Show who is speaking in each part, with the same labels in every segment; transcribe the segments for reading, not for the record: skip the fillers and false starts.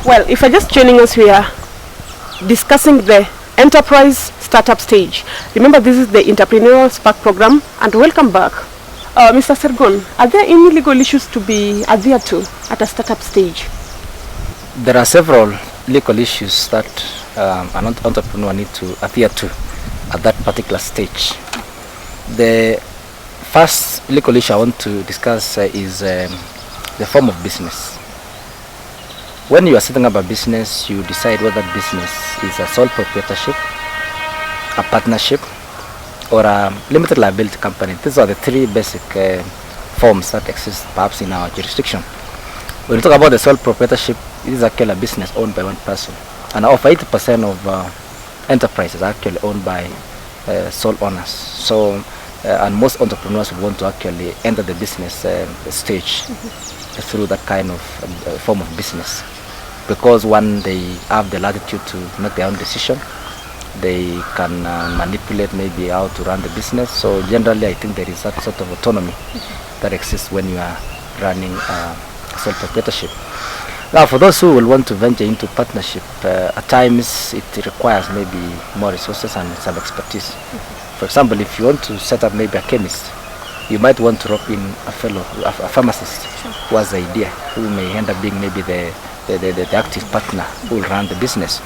Speaker 1: Well, if you're just joining us, we are discussing the enterprise startup stage. Remember, this is the Entrepreneurial Spark program, and welcome back. Mr. Sergon, are there any legal issues to be adhered to at a startup stage?
Speaker 2: There are several legal issues that an entrepreneur needs to adhere to at that particular stage. The first legal issue I want to discuss is the form of business. When you are setting up a business, you decide whether that business is a sole proprietorship, a partnership, or a limited liability company. These are the three basic forms that exist perhaps in our jurisdiction. When you talk about the sole proprietorship, it is actually a business owned by one person. And over 80% of enterprises are actually owned by sole owners. So, and most entrepreneurs will want to actually enter the business stage through that kind of form of business. Because one, they have the latitude to make their own decision. They can manipulate maybe how to run the business. So generally, I think there is that sort of autonomy that exists when you are running a sole proprietorship. Now, for those who will want to venture into partnership, at times it requires maybe more resources and some expertise. For example, if you want to set up maybe a chemist, you might want to rope in a pharmacist who has the idea, who may end up being maybe the active partner who will run the business.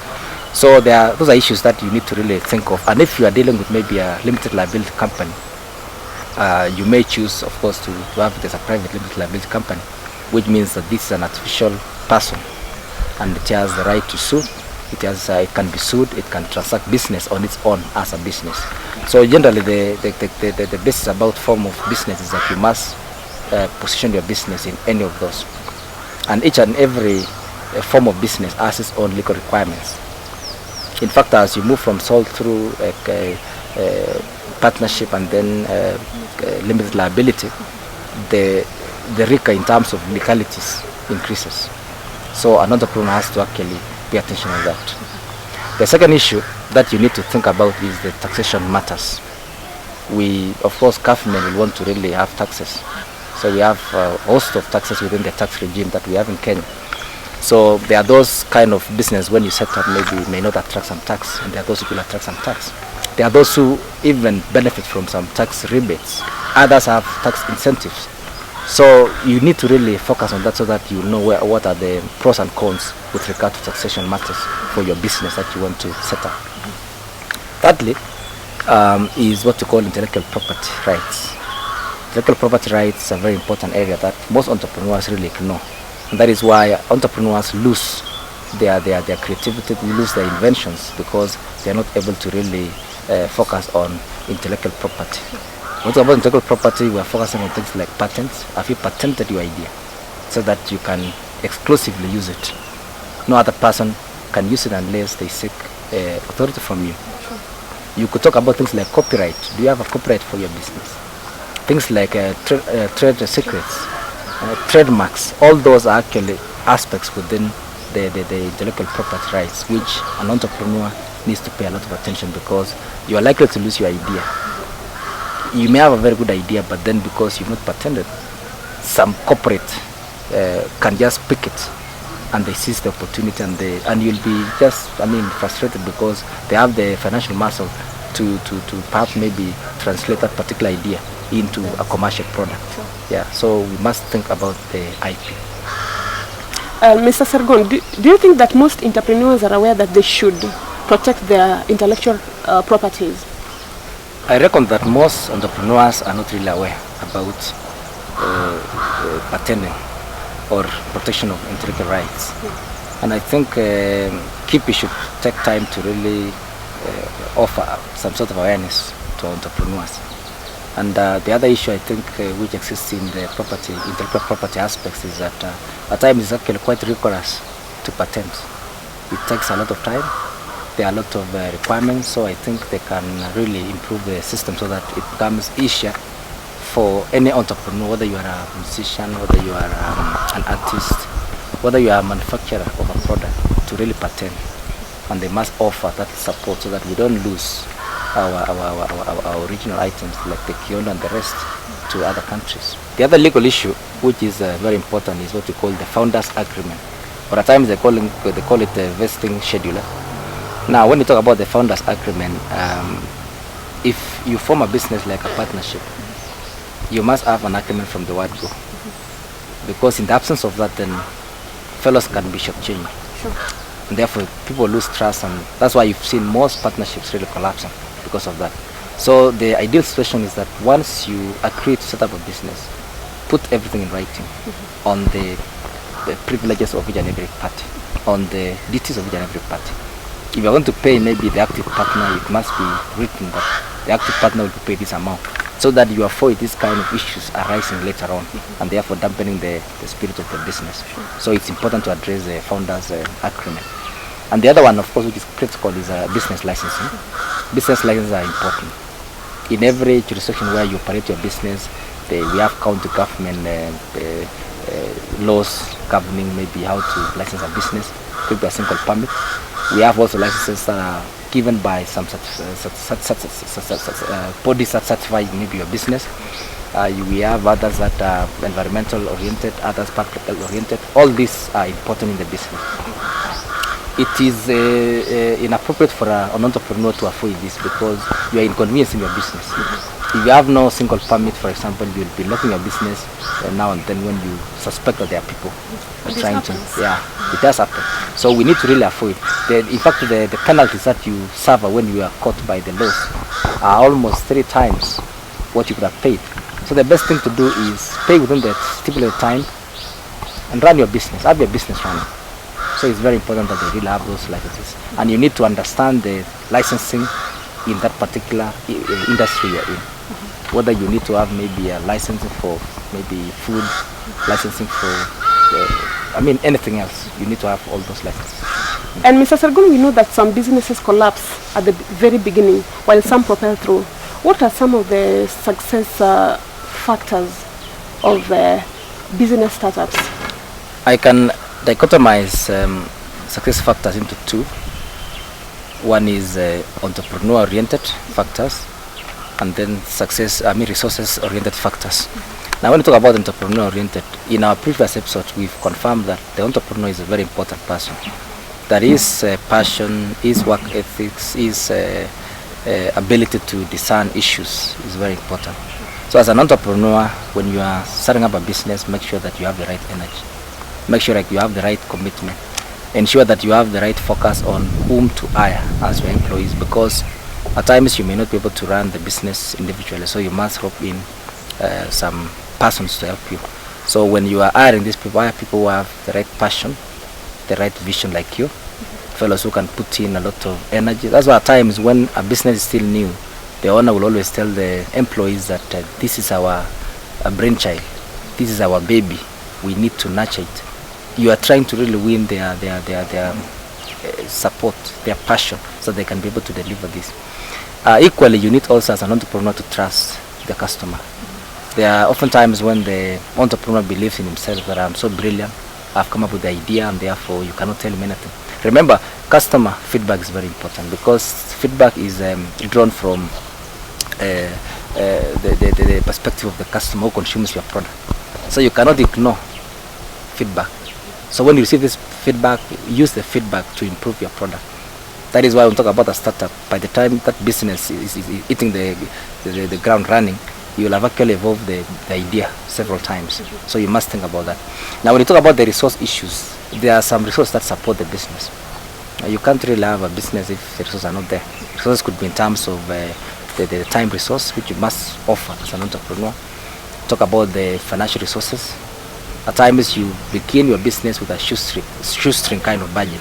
Speaker 2: So those are issues that you need to really think of. And if you are dealing with maybe a limited liability company, you may choose, of course, to have it as a private limited liability company, which means that this is an artificial person and it has the right to sue. It can be sued. It can transact business on its own as a business. So generally, the basis about form of business is that you must position your business in any of those. And each and every form of business has its own legal requirements. In fact, as you move from sole through partnership and then limited liability, the RICA in terms of legalities increases. So an entrepreneur has to actually pay attention to that. The second issue that you need to think about is the taxation matters. We, of course, government will want to really have taxes. So we have a host of taxes within the tax regime that we have in Kenya. So there are those kind of business when you set up maybe may not attract some tax, and there are those who will attract some tax. There are those who even benefit from some tax rebates. Others have tax incentives. So you need to really focus on that so that you know what are the pros and cons with regard to taxation matters for your business that you want to set up. Thirdly, is what we call intellectual property rights. Intellectual property rights is a very important area that most entrepreneurs really ignore. And that is why entrepreneurs lose their creativity, they lose their inventions because they are not able to really focus on intellectual property. When we talk about intellectual property, we are focusing on things like patents. Have you patented your idea so that you can exclusively use it? No other person can use it unless they seek authority from you. You could talk about things like copyright. Do you have a copyright for your business? Things like trade secrets, trademarks. All those are actually aspects within the intellectual property rights, which an entrepreneur needs to pay a lot of attention because you are likely to lose your idea. You may have a very good idea, but then because you've not patented, some corporate can just pick it and they seize the opportunity, and you'll be just frustrated because they have the financial muscle to perhaps maybe translate that particular idea into a commercial product. Yeah, so we must think about the IP.
Speaker 1: Mr. Sergon, do you think that most entrepreneurs are aware that they should protect their intellectual properties?
Speaker 2: I reckon that most entrepreneurs are not really aware about patenting or protection of intellectual rights. And I think KIPI should take time to really offer some sort of awareness to entrepreneurs. And the other issue I think which exists in the intellectual property aspects is that at times it's actually quite rigorous to patent. It takes a lot of time. There are a lot of requirements, so I think they can really improve the system so that it becomes easier for any entrepreneur, whether you are a musician, whether you are an artist, whether you are a manufacturer of a product, to really patent. And they must offer that support so that we don't lose our original items like the kiondo and the rest to other countries. The other legal issue, which is very important, is what we call the founders agreement. or at times they call it a vesting scheduler. Now, when you talk about the founders agreement, if you form a business like a partnership, you must have an agreement from the word go, because in the absence of that, then fellows can be shortchanged.
Speaker 1: Sure.
Speaker 2: And therefore, people lose trust, and that's why you've seen most partnerships really collapsing because of that. So the ideal situation is that once you agree to set up a business, put everything in writing on the privileges of each and every party, on the duties of each and every party. If you're going to pay maybe the active partner, it must be written that the active partner will pay this amount, so that you avoid this kind of issues arising later on, and therefore dampening the spirit of the business. So it's important to address the founders agreement. And the other one, of course, which is critical, is business licensing. Business licenses are important. In every jurisdiction where you operate your business, we have county government laws governing maybe how to license a business. Could be a single permit. We have also licenses that are given by some bodies that certify maybe your business. We have others that are environmental oriented, others public oriented. All these are important in the business. It is inappropriate for an entrepreneur to avoid this, because you are inconveniencing your business. If you have no single permit, for example, you will be locking your business now and then when you suspect that there are people trying to. Yeah, it does happen. So we need to really avoid. In fact, the penalties that you suffer when you are caught by the laws are almost 3 times what you could have paid. So the best thing to do is pay within the stipulated time and run your business. Have your business running. So it's very important that they really have those licenses. And you need to understand the licensing in that particular industry you're in. Whether you need to have maybe a licensing for maybe food, licensing for, anything else. You need to have all those licenses.
Speaker 1: And Mr. Sergon, we know that some businesses collapse at the very beginning, while some propel through. What are some of the success factors of business startups?
Speaker 2: I can dichotomize success factors into 2. One is entrepreneur-oriented factors, and then resources-oriented factors. Now, when we talk about entrepreneur-oriented, in our previous episodes, we've confirmed that the entrepreneur is a very important person. That is passion, his work ethics, his ability to discern issues is very important. So as an entrepreneur, when you are starting up a business, make sure that you have the right energy. Make sure that you have the right commitment. Ensure that you have the right focus on whom to hire as your employees, because at times you may not be able to run the business individually, so you must hope in some persons to help you. So when you are hiring these people, hire people who have the right passion, the right vision like you, fellows who can put in a lot of energy. That's why at times when a business is still new, the owner will always tell the employees that this is our brainchild, this is our baby, we need to nurture it. You are trying to really win their support, their passion, so they can be able to deliver this. Equally, you need also as an entrepreneur to trust the customer. There are often times when the entrepreneur believes in himself that I'm so brilliant, I've come up with the idea, and therefore you cannot tell him anything. Remember, customer feedback is very important, because feedback is drawn from the perspective of the customer who consumes your product. So you cannot ignore feedback. So when you receive this feedback, use the feedback to improve your product. That is why when we talk about a startup, by the time that business is hitting the ground running, you will have actually evolved the idea several times. So you must think about that. Now when you talk about the resource issues, there are some resources that support the business. You can't really have a business if the resources are not there. Resources could be in terms of the time resource, which you must offer as an entrepreneur. Talk about the financial resources. At times you begin your business with a shoestring kind of budget.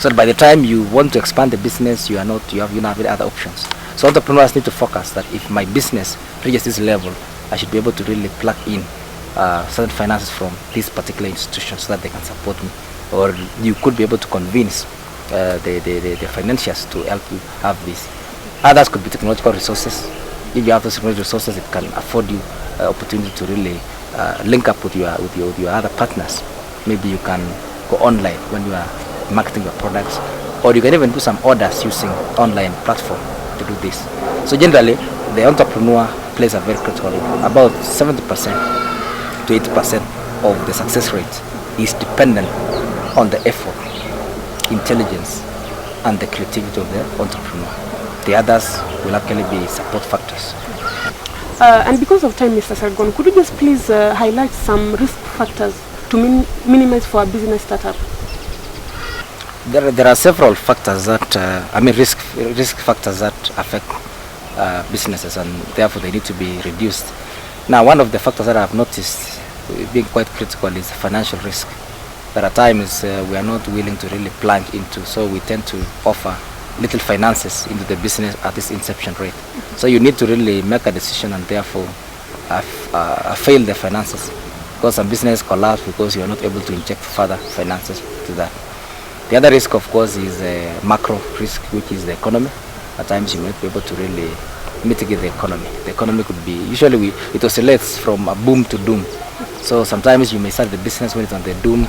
Speaker 2: So by the time you want to expand the business, you don't have any other options. So entrepreneurs need to focus that if my business reaches this level, I should be able to really plug in certain finances from this particular institution so that they can support me. Or you could be able to convince the financiers to help you have this. Others could be technological resources. If you have those technological resources, it can afford you opportunity to really link up with your other partners. Maybe you can go online when you are marketing your products, or you can even do some orders using online platform to do this. So generally, the entrepreneur plays a very critical role. About 70% to 80% of the success rate is dependent on the effort, intelligence, and the creativity of the entrepreneur. The others will actually be support factors.
Speaker 1: And because of time, Mr. Sergon, could you just please highlight some risk factors to minimize for a business startup?
Speaker 2: There are several factors that, risk factors that affect businesses, and therefore they need to be reduced. Now, one of the factors that I've noticed being quite critical is financial risk. There are times we are not willing to really plunge into, so we tend to offer little finances into the business at this inception rate. So you need to really make a decision and therefore fail the finances, because some business collapse because you are not able to inject further finances to that. The other risk, of course, is macro risk, which is the economy. At times you may not be able to really mitigate the economy. The economy could be, usually it oscillates from a boom to doom. So sometimes you may start the business when it's on the doom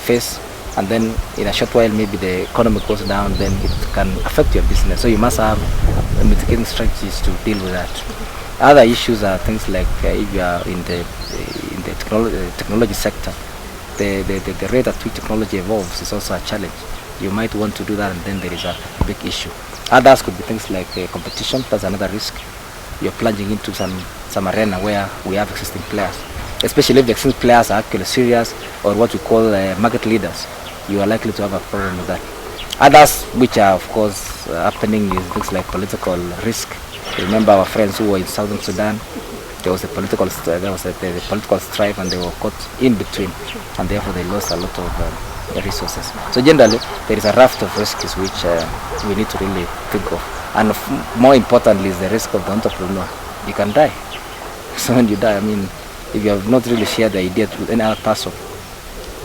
Speaker 2: phase, and then in a short while maybe the economy goes down, then it can affect your business. So you must have mitigating strategies to deal with that. Other issues are things like if you are in the technology sector, the rate at which technology evolves is also a challenge. You might want to do that, and then there is a big issue. Others could be things like competition. That's another risk. You're plunging into some arena where we have existing players, especially if the existing players are actually serious or what we call market leaders. You are likely to have a problem with that. Others, which are of course happening, is things like political risk. Remember our friends who were in Southern Sudan. There was a political strife, and they were caught in between, and therefore they lost a lot of resources. So generally, there is a raft of risks which we need to really think of, and more importantly is the risk of the entrepreneur. You can die. So when you die, if you have not really shared the idea with any other person,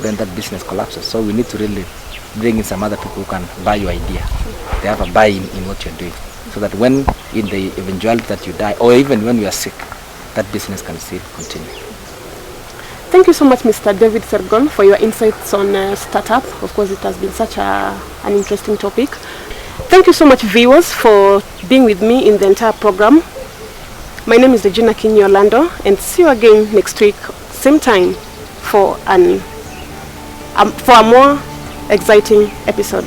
Speaker 2: then that business collapses. So we need to really bring in some other people who can buy your idea. They have a buy-in in what you're doing, so that when in the eventuality that you die, or even when you are sick, that business can still continue.
Speaker 1: Thank you so much, Mr. David Sergon, for your insights on startup. Of course, it has been such an interesting topic. Thank you so much, viewers, for being with me in the entire program. My name is Regina King Orlando, and see you again next week, same time, for a more exciting episode.